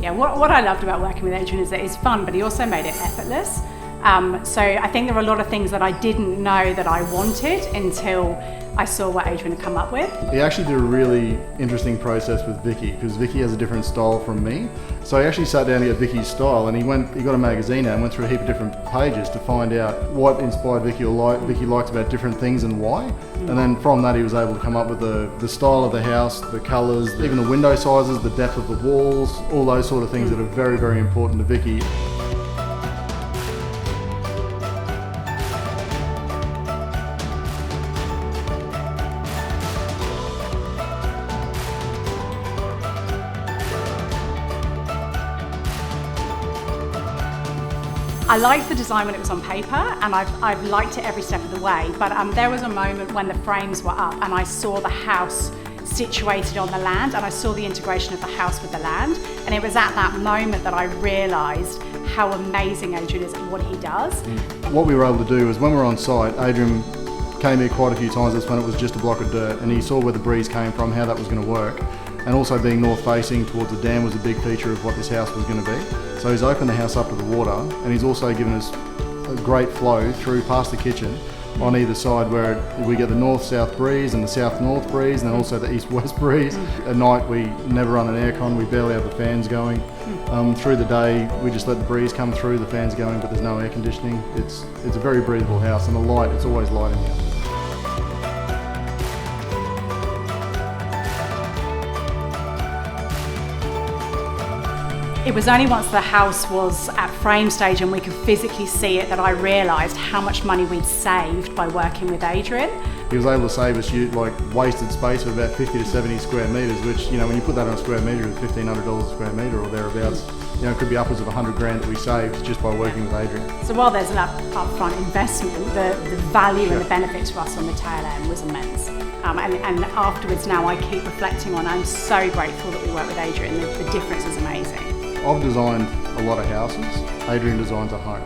Yeah, what I loved about working with Adrian is that it's fun, but he also made it effortless. So I think there were a lot of things that I didn't know that I wanted until I saw what Adrian had come up with. He actually did a really interesting process with Vickie, because Vickie has a different style from me. So he actually sat down to get Vickie's style, and he got a magazine out and went through a heap of different pages to find out what inspired Vickie or Vickie liked about different things and why. And then from that he was able to come up with the style of the house, the colours, even the window sizes, the depth of the walls, all those sort of things that are very, very important to Vickie. I liked the design when it was on paper, and I've liked it every step of the way, but there was a moment when the frames were up and I saw the house situated on the land, and I saw the integration of the house with the land, and it was at that moment that I realised how amazing Adrian is at what he does. What we were able to do is when we were on site, Adrian came here quite a few times. That's when it was just a block of dirt, and he saw where the breeze came from, how that was going to work. And also being north facing towards the dam was a big feature of what this house was going to be. So he's opened the house up to the water, and he's also given us a great flow through past the kitchen on either side, where we get the north-south breeze and the south-north breeze, and then also the east-west breeze. At night we never run an aircon, we barely have the fans going. Through the day we just let the breeze come through, the fans going, but there's no air conditioning. It's a very breathable house, and the light, it's always light in here. It was only once the house was at frame stage and we could physically see it that I realised how much money we'd saved by working with Adrian. He was able to save us wasted space of about 50 to 70 square metres, which, when you put that on a square metre of $1,500 a square metre or thereabouts, it could be upwards of 100 grand that we saved just by working with Adrian. So while there's an upfront investment, the value and the benefit to us on the tail end was immense. And afterwards now I keep reflecting on, I'm so grateful that we worked with Adrian. The difference is amazing. I've designed a lot of houses. Adrian designs a home.